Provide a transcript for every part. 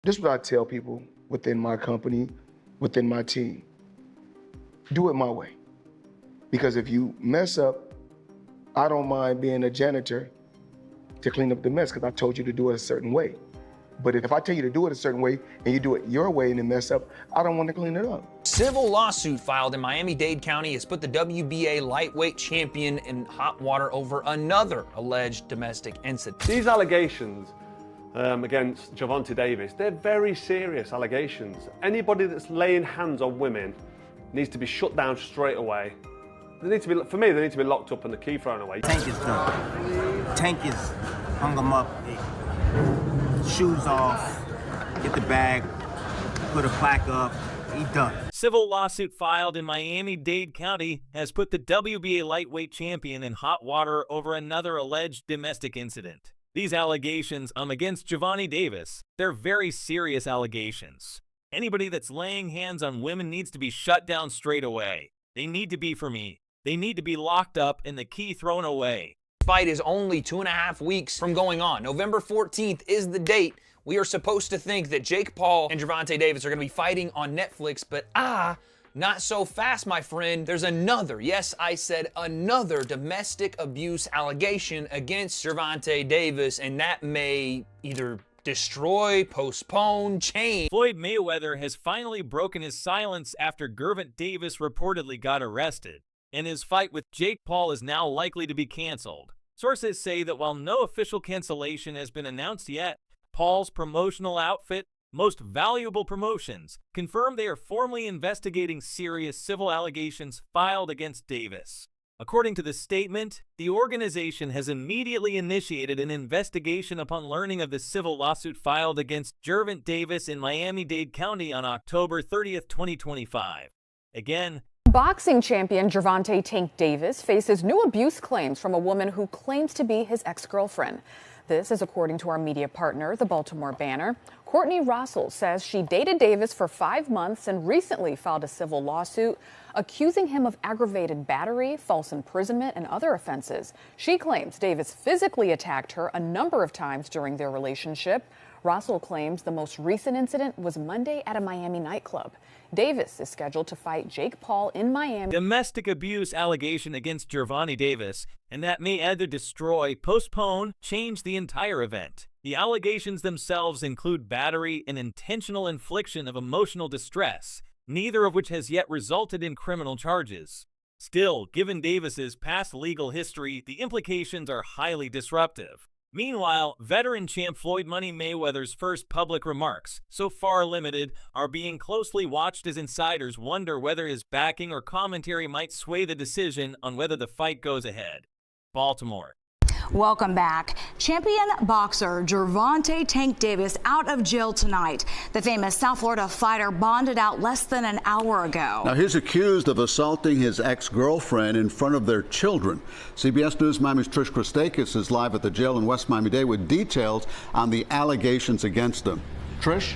This is what I tell people within my company, within my team. Do it my way. Because if you mess up, I don't mind being a janitor to clean up the mess because I told you to do it a certain way. But if I tell you to do it a certain way and you do it your way and then mess up, I don't want to clean it up. Civil lawsuit filed in Miami-Dade County has put the WBA lightweight champion in hot water over another alleged domestic incident. These allegations against Gervonta Davis, they're very serious allegations. Anybody that's laying hands on women needs to be shut down straight away. They need to be, for me, they need to be locked up and the key thrown away. Tank is done. Tank is hung him up, shoes off, get the bag, put a plaque up, he done. Civil lawsuit filed in Miami-Dade County has put the WBA lightweight champion in hot water over another alleged domestic incident. These allegations against Gervonta Davis, they're very serious allegations. Anybody that's laying hands on women needs to be shut down straight away. They need to be, for me, they need to be locked up and the key thrown away. Fight is only 2.5 weeks from going on. November 14th is the date. We are supposed to think that Jake Paul and Gervonta Davis are going to be fighting on Netflix, but not so fast, my friend. There's another, yes, I said another domestic abuse allegation against Gervonta Davis, and that may either destroy, postpone, change. Floyd Mayweather has finally broken his silence after Gervonta Davis reportedly got arrested, and his fight with Jake Paul is now likely to be canceled. Sources say that while no official cancellation has been announced yet, Paul's promotional outfit, Most Valuable Promotions, confirmed they are formally investigating serious civil allegations filed against Davis. According to the statement, the organization has immediately initiated an investigation upon learning of the civil lawsuit filed against Gervonta Davis in Miami-Dade County on October 30th, 2025. Again, boxing champion Gervonta "Tank" Davis faces new abuse claims from a woman who claims to be his ex-girlfriend. This is according to our media partner, the Baltimore Banner. Courtney Russell says she dated Davis for 5 months and recently filed a civil lawsuit accusing him of aggravated battery, false imprisonment, and other offenses. She claims Davis physically attacked her a number of times during their relationship. Russell claims the most recent incident was Monday at a Miami nightclub. Davis is scheduled to fight Jake Paul in Miami. Domestic abuse allegation against Gervonta Davis, and that may either destroy, postpone, change the entire event. The allegations themselves include battery and intentional infliction of emotional distress, neither of which has yet resulted in criminal charges. Still, given Davis's past legal history, the implications are highly disruptive. Meanwhile, veteran champ Floyd Mayweather's first public remarks, so far limited, are being closely watched as insiders wonder whether his backing or commentary might sway the decision on whether the fight goes ahead. Baltimore. Welcome back. Champion boxer Gervonta "Tank" Davis out of jail tonight. The famous South Florida fighter bonded out less than an hour ago. Now he's accused of assaulting his ex-girlfriend in front of their children. CBS News Miami's Trish Christakis is live at the jail in West Miami-Dade with details on the allegations against him. Trish?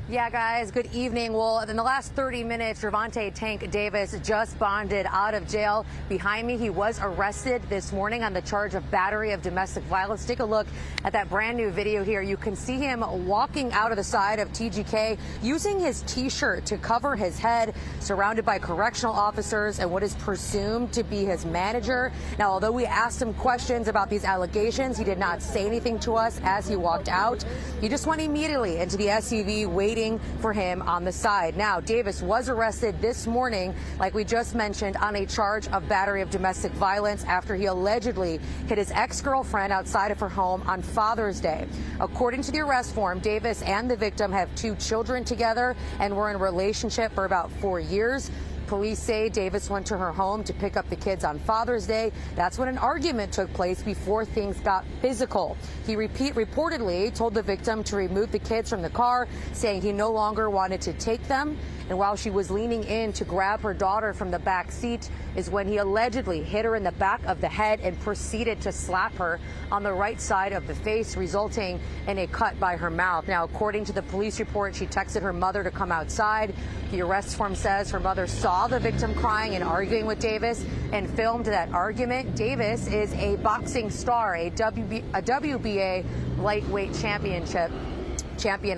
Yeah, guys, good evening. Well, in the last 30 minutes, Gervonta "Tank" Davis just bonded out of jail. Behind me, he was arrested this morning on the charge of battery of domestic violence. Take a look at that brand new video here. You can see him walking out of the side of TGK using his T-shirt to cover his head, surrounded by correctional officers and what is presumed to be his manager. Now, although we asked him questions about these allegations, he did not say anything to us as he walked out. He just went immediately into the SUV, waiting for him on the side. Now, Davis was arrested this morning, like we just mentioned, on a charge of battery of domestic violence after he allegedly hit his ex-girlfriend outside of her home on Father's Day. According to the arrest form, Davis and the victim have 2 children together and were in a relationship for about 4 years. Police say Davis went to her home to pick up the kids on Father's Day. That's when an argument took place before things got physical. He reportedly told the victim to remove the kids from the car, saying he no longer wanted to take them. And while she was leaning in to grab her daughter from the back seat is when he allegedly hit her in the back of the head and proceeded to slap her on the right side of the face, resulting in a cut by her mouth. Now, according to the police report, she texted her mother to come outside. The arrest form says her mother saw the victim crying and arguing with Davis and filmed that argument. Davis is a boxing star, a WBA lightweight champion,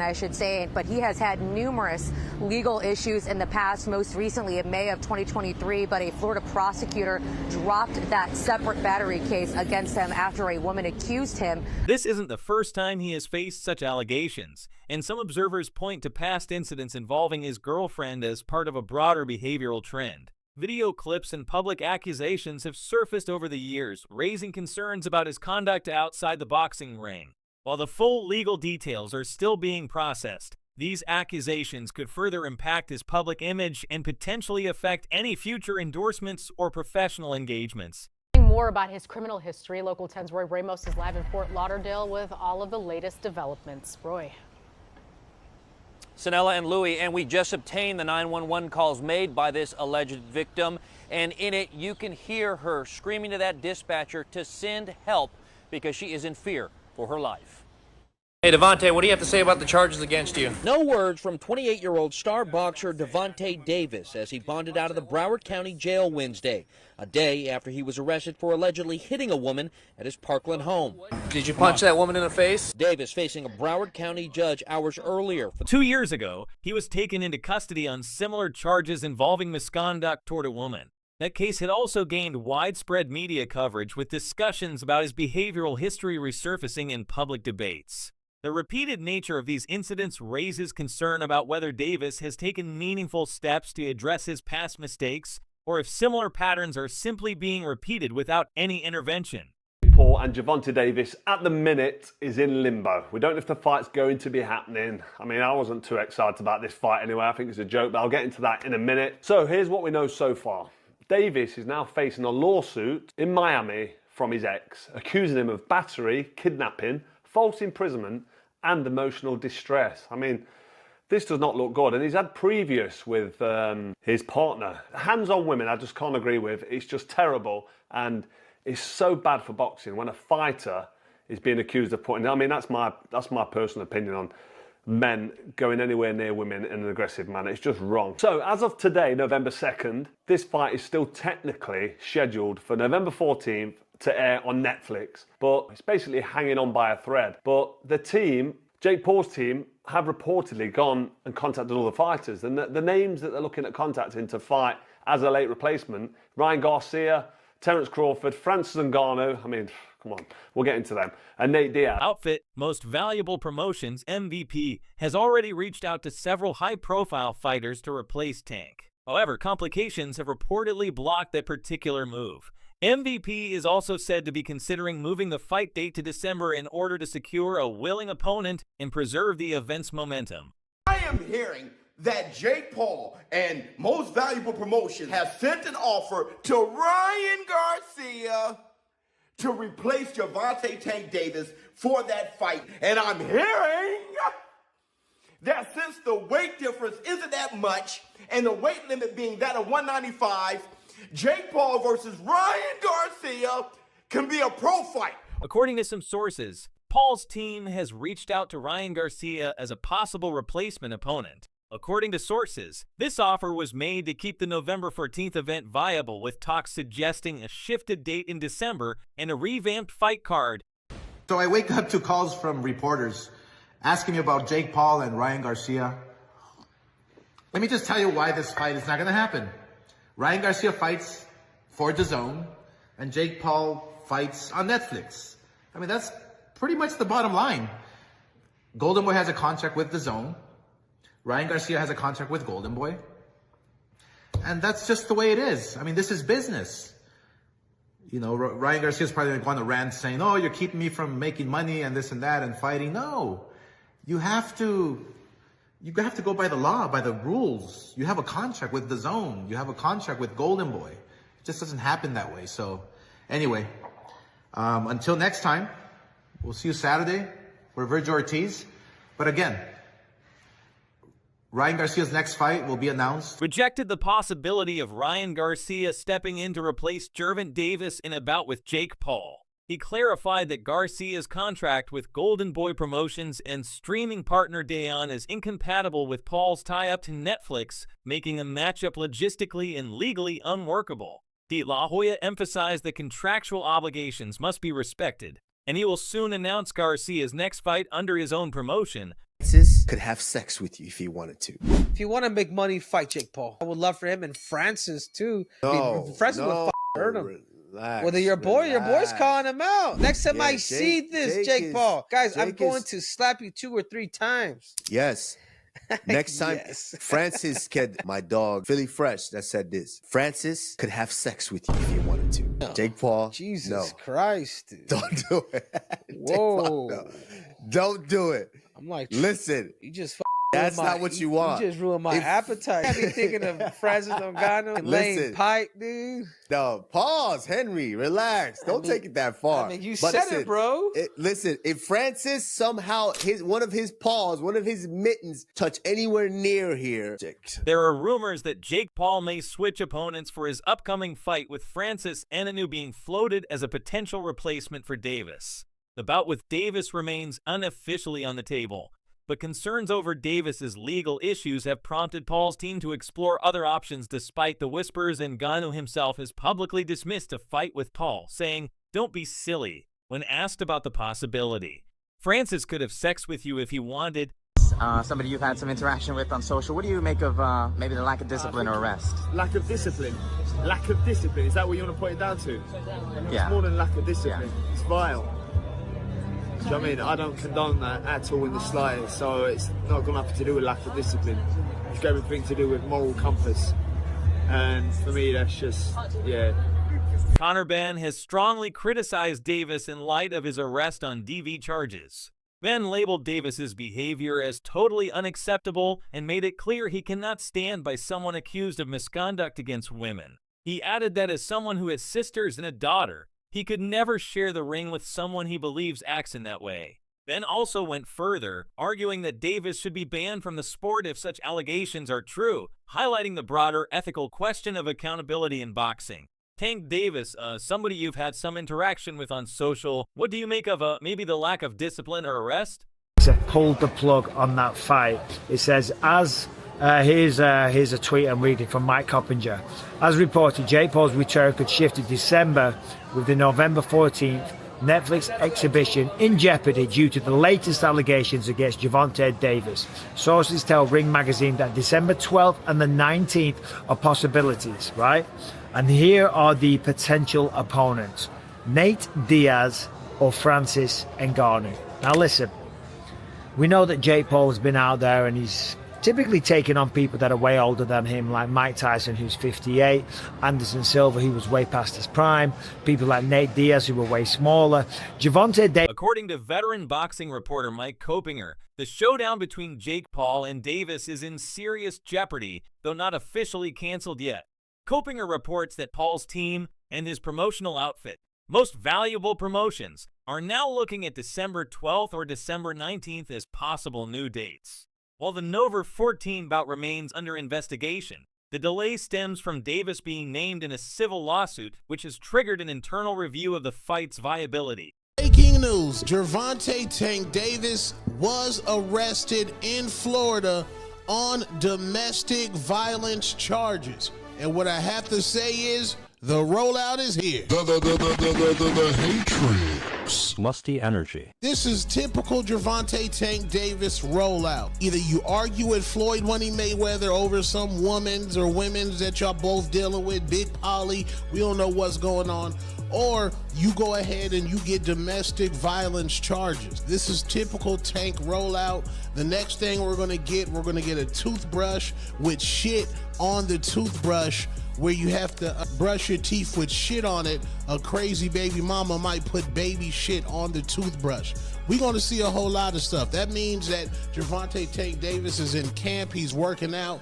I should say, but he has had numerous legal issues in the past, most recently in May of 2023, but a Florida prosecutor dropped that separate battery case against him after a woman accused him. This isn't the first time he has faced such allegations, and some observers point to past incidents involving his girlfriend as part of a broader behavioral trend. Video clips and public accusations have surfaced over the years, raising concerns about his conduct outside the boxing ring. While the full legal details are still being processed, these accusations could further impact his public image and potentially affect any future endorsements or professional engagements. More about his criminal history, Local 10's Roy Ramos is live in Fort Lauderdale with all of the latest developments. Roy. Sanella and Louie, and we just obtained the 911 calls made by this alleged victim, and in it you can hear her screaming to that dispatcher to send help because she is in fear for her life. Hey, Devontae, what do you have to say about the charges against you? No words from 28-year-old star boxer Gervonta Davis as he bonded out of the Broward County Jail Wednesday, a day after he was arrested for allegedly hitting a woman at his Parkland home. Did you punch that woman in the face? Davis facing a Broward County judge hours earlier. 2 years ago, he was taken into custody on similar charges involving misconduct toward a woman. That case had also gained widespread media coverage with discussions about his behavioral history resurfacing in public debates. The repeated nature of these incidents raises concern about whether Davis has taken meaningful steps to address his past mistakes, or if similar patterns are simply being repeated without any intervention. Paul and Gervonta Davis at the minute is in limbo. We don't know if the fight's going to be happening. I mean, I wasn't too excited about this fight anyway. I think it's a joke, but I'll get into that in a minute. So here's what we know so far. Davis is now facing a lawsuit in Miami from his ex, accusing him of battery, kidnapping, false imprisonment, and emotional distress. I mean, this does not look good, and he's had previous with his partner. Hands on women, I just can't agree with. It's just terrible, and it's so bad for boxing when a fighter is being accused of putting. I mean, that's my personal opinion on men going anywhere near women in an aggressive manner. It's just wrong. So as of today, November 2nd, this fight is still technically scheduled for November 14th to air on Netflix, but it's basically hanging on by a thread. But the team, Jake Paul's team, have reportedly gone and contacted all the fighters, and the names that they're looking at contacting to fight as a late replacement: Ryan Garcia, Terence Crawford, Francis Ngannou, I mean, come on, we'll get into them, and Nate Diaz. Outfit Most Valuable Promotions, MVP, has already reached out to several high-profile fighters to replace Tank. However, complications have reportedly blocked that particular move. MVP is also said to be considering moving the fight date to December in order to secure a willing opponent and preserve the event's momentum. I am hearing that Jake Paul and Most Valuable Promotions have sent an offer to Ryan Garcia to replace Gervonta Tank Davis for that fight. And I'm hearing that since the weight difference isn't that much, and the weight limit being that of 195, Jake Paul versus Ryan Garcia can be a pro fight. According to some sources, Paul's team has reached out to Ryan Garcia as a possible replacement opponent. According to sources, this offer was made to keep the November 14th event viable, with talks suggesting a shifted date in December and a revamped fight card. So I wake up to calls from reporters asking me about Jake Paul and Ryan Garcia. Let me just tell you why this fight is not going to happen. Ryan Garcia fights for DAZN, and Jake Paul fights on Netflix. I mean, that's pretty much the bottom line. Golden Boy has a contract with DAZN. Ryan Garcia has a contract with Golden Boy. And that's just the way it is. I mean, this is business. You know, Ryan Garcia's probably going to go on a rant saying, oh, you're keeping me from making money and this and that and fighting. No, you have to go by the law, by the rules. You have a contract with DAZN. You have a contract with Golden Boy. It just doesn't happen that way. So anyway, until next time, we'll see you Saturday for Virgil Ortiz. But again, Ryan Garcia's next fight will be announced. Rejected the possibility of Ryan Garcia stepping in to replace Gervonta Davis in a bout with Jake Paul. He clarified that Garcia's contract with Golden Boy Promotions and streaming partner DAZN is incompatible with Paul's tie-up to Netflix, making a matchup logistically and legally unworkable. De La Hoya emphasized that contractual obligations must be respected. and he will soon announce Garcia's next fight under his own promotion. Francis could have sex with you if he wanted to. If you want to make money, fight Jake Paul. I would love for him and Francis too. Francis would hurt him. Relax, Whether your boy's calling him out. Next time I see this, Jake Paul, guys, I'm going to slap you 2 or 3 times. Yes. Next time, Francis could, my dog, Philly Fresh, that said this. Francis could have sex with you if he wanted to. No. Jake Paul, Jesus Christ. Dude. Don't do it. Whoa. No. Don't do it. I'm like, listen. You just that's not what you want. You just ruined my appetite. I be thinking of Francis Ngannou and laying pipe, dude. No, pause, Henry. Relax. Don't take it that far. I mean, you said it, bro. Listen, if Francis somehow one of his paws, one of his mittens touch anywhere near here. There are rumors that Jake Paul may switch opponents for his upcoming fight, with Francis Ngannou being floated as a potential replacement for Davis. The bout with Davis remains unofficially on the table, but concerns over Davis's legal issues have prompted Paul's team to explore other options, despite the whispers. Ngannou himself has publicly dismissed a fight with Paul, saying, "Don't be silly," when asked about the possibility. Francis could have sex with you if he wanted. Somebody you've had some interaction with on social. What do you make of maybe the lack of discipline or arrest? Lack of discipline? Lack of discipline, is that what you want to put it down to? Yeah. It's more than lack of discipline. Yeah. It's vile. Do you know what I mean? I don't condone that at all in the slightest, so it's not got nothing to do with lack of discipline. It's got everything to do with moral compass. And for me, that's just, yeah. Conor Benn has strongly criticized Davis in light of his arrest on DV charges. Benn labeled Davis's behavior as totally unacceptable and made it clear he cannot stand by someone accused of misconduct against women. He added that as someone who has sisters and a daughter, he could never share the ring with someone he believes acts in that way. Benn also went further, arguing that Davis should be banned from the sport if such allegations are true, highlighting the broader ethical question of accountability in boxing. Tank Davis, somebody you've had some interaction with on social, what do you make of maybe the lack of discipline or arrest? Pulled the plug on that fight. It says, here's a tweet I'm reading from Mike Coppinger. As reported, Jake Paul's return could shift to December, with the November 14th Netflix exhibition in jeopardy due to the latest allegations against Gervonta Davis. Sources tell Ring Magazine that December 12th and the 19th are possibilities, right? And here are the potential opponents: Nate Diaz or Francis Ngannou. Now listen, we know that Jake Paul has been out there and he's typically taking on people that are way older than him, like Mike Tyson, who's 58, Anderson Silva, who was way past his prime, people like Nate Diaz, who were way smaller. Gervonta Davis. According to veteran boxing reporter Mike Coppinger, the showdown between Jake Paul and Davis is in serious jeopardy, though not officially canceled yet. Coppinger reports that Paul's team and his promotional outfit, Most Valuable Promotions, are now looking at December 12th or December 19th as possible new dates. While the November 14 bout remains under investigation, the delay stems from Davis being named in a civil lawsuit, which has triggered an internal review of the fight's viability. Breaking news, Gervonta Tank Davis was arrested in Florida on domestic violence charges. And what I have to say is, the rollout is here. The hatred. Musty energy. This is typical Gervonta Tank Davis rollout. Either you argue with Floyd Mayweather over some women's that y'all both dealing with, Big Polly, we don't know what's going on, or you go ahead and you get domestic violence charges. This is typical Tank rollout. The next thing we're gonna get a toothbrush with shit on the toothbrush, where you have to brush your teeth with shit on it. A crazy baby mama might put baby shit on the toothbrush. We're going to see a whole lot of stuff. That means that Gervonta Tank Davis is in camp. He's working out.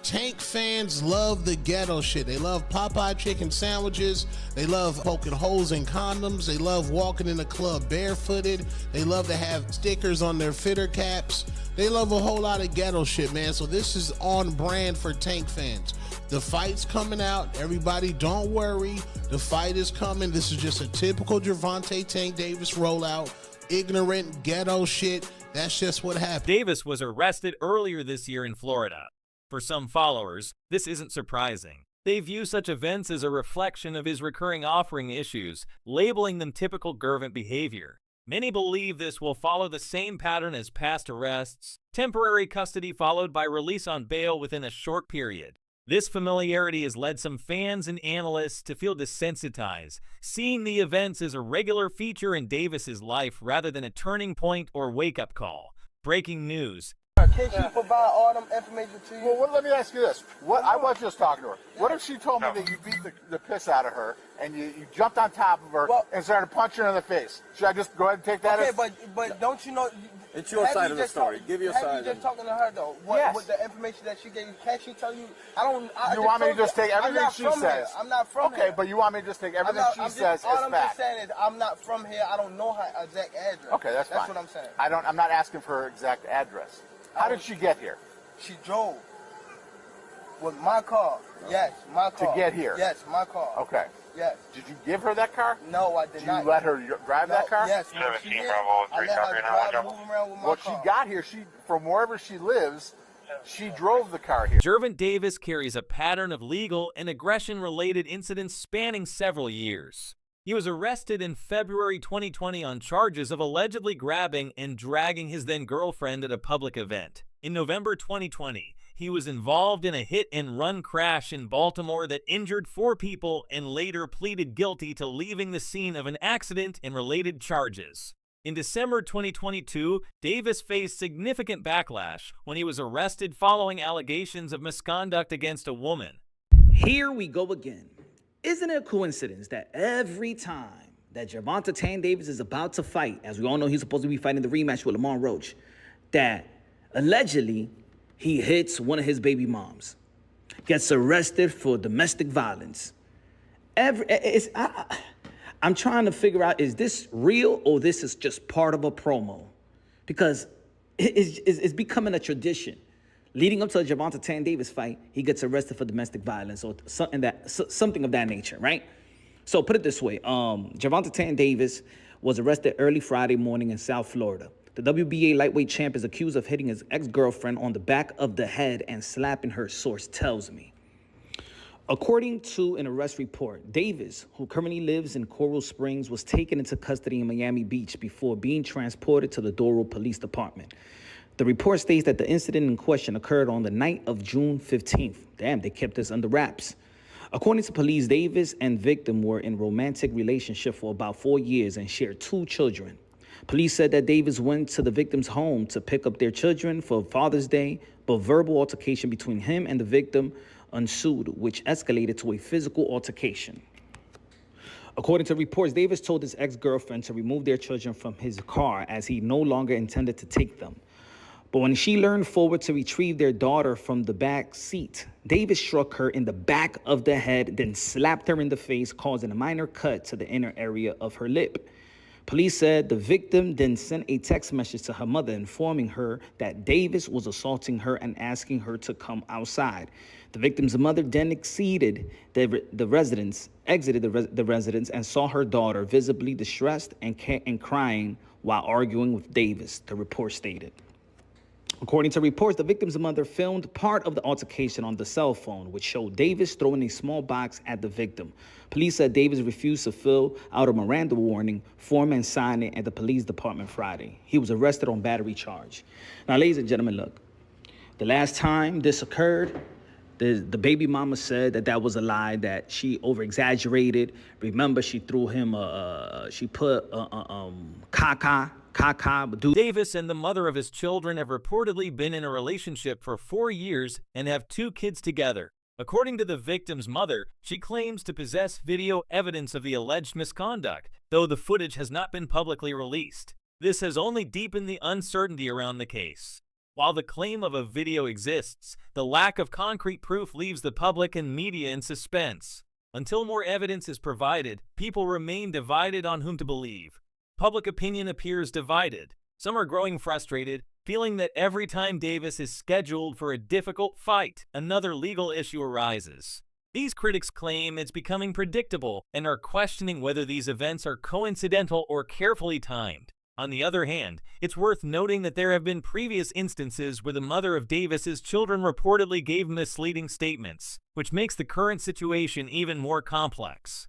Tank fans love the ghetto shit. They love Popeye chicken sandwiches. They love poking holes in condoms. They love walking in the club barefooted. They love to have stickers on their fitter caps. They love a whole lot of ghetto shit, man. So this is on brand for Tank fans. The fight's coming out. Everybody, don't worry. The fight is coming. This is just a typical Gervonta Tank Davis rollout. Ignorant ghetto shit. That's just what happened. Davis was arrested earlier this year in Florida. For some followers, this isn't surprising. They view such events as a reflection of his recurring offering issues, labeling them typical Gervonta behavior. Many believe this will follow the same pattern as past arrests, temporary custody followed by release on bail within a short period. This familiarity has led some fans and analysts to feel desensitized, seeing the events as a regular feature in Davis's life rather than a turning point or wake-up call. Breaking news. Can she provide all them information to you? Well, let me ask you this. I was just talking to her. What if she told me that you beat the piss out of her and you jumped on top of her and started punching her in the face? Should I just go ahead and take that as... Okay, but don't you know... It's your side of the story. Give your side. Have you just talking to her, though? With the information that she gave you, can't she tell you... You want me to just take everything she says? I'm not from here. Okay, but you want me to just take everything she says as fact? All I'm just saying is I'm not from here. I don't know her exact address. Okay, that's fine. That's what I'm saying. I'm not asking for her exact address. How did she get here? She drove with my car. Yes, my car. To get here? Yes, my car. Okay. Yes. Did you give her that car? No, I did not. Did you let her drive that car? Yes. 17 Bravo 3 copy now. Well, she got here. From wherever she lives, she drove the car here. Gervonta Davis carries a pattern of legal and aggression-related incidents spanning several years. He was arrested in February 2020 on charges of allegedly grabbing and dragging his then-girlfriend at a public event. In November 2020, he was involved in a hit-and-run crash in Baltimore that injured 4 people and later pleaded guilty to leaving the scene of an accident and related charges. In December 2022, Davis faced significant backlash when he was arrested following allegations of misconduct against a woman. Here we go again. Isn't it a coincidence that every time that Gervonta Tank Davis is about to fight, as we all know he's supposed to be fighting the rematch with Lamar Roach, that allegedly he hits one of his baby moms, gets arrested for domestic violence? I'm trying to figure out, is this real or this is just part of a promo? Because it's becoming a tradition. Leading up to the Gervonta Tank Davis fight, he gets arrested for domestic violence or something of that nature, right? So put it this way. Gervonta Tank Davis was arrested early Friday morning in South Florida. The WBA lightweight champ is accused of hitting his ex-girlfriend on the back of the head and slapping her, source tells me. According to an arrest report, Davis, who currently lives in Coral Springs, was taken into custody in Miami Beach before being transported to the Doral Police Department. The report states that the incident in question occurred on the night of June 15th. Damn, they kept this under wraps. According to police, Davis and victim were in a romantic relationship for about 4 years and shared 2 children. Police said that Davis went to the victim's home to pick up their children for Father's Day, but verbal altercation between him and the victim ensued, which escalated to a physical altercation. According to reports, Davis told his ex-girlfriend to remove their children from his car as he no longer intended to take them. But when she leaned forward to retrieve their daughter from the back seat, Davis struck her in the back of the head, then slapped her in the face, causing a minor cut to the inner area of her lip. Police said the victim then sent a text message to her mother informing her that Davis was assaulting her and asking her to come outside. The victim's mother then exited the residence and saw her daughter visibly distressed and crying while arguing with Davis, the report stated. According to reports, the victim's mother filmed part of the altercation on the cell phone, which showed Davis throwing a small box at the victim. Police said Davis refused to fill out a Miranda warning form and sign it at the police department Friday. He was arrested on battery charge. Now, ladies and gentlemen, look, the last time this occurred, the baby mama said that was a lie, that she over-exaggerated. Remember, she threw him, she put caca. Davis and the mother of his children have reportedly been in a relationship for 4 years and have 2 kids together. According to the victim's mother, she claims to possess video evidence of the alleged misconduct, though the footage has not been publicly released. This has only deepened the uncertainty around the case. While the claim of a video exists, the lack of concrete proof leaves the public and media in suspense. Until more evidence is provided, people remain divided on whom to believe. Public opinion appears divided. Some are growing frustrated, feeling that every time Davis is scheduled for a difficult fight, another legal issue arises. These critics claim it's becoming predictable and are questioning whether these events are coincidental or carefully timed. On the other hand, it's worth noting that there have been previous instances where the mother of Davis's children reportedly gave misleading statements, which makes the current situation even more complex.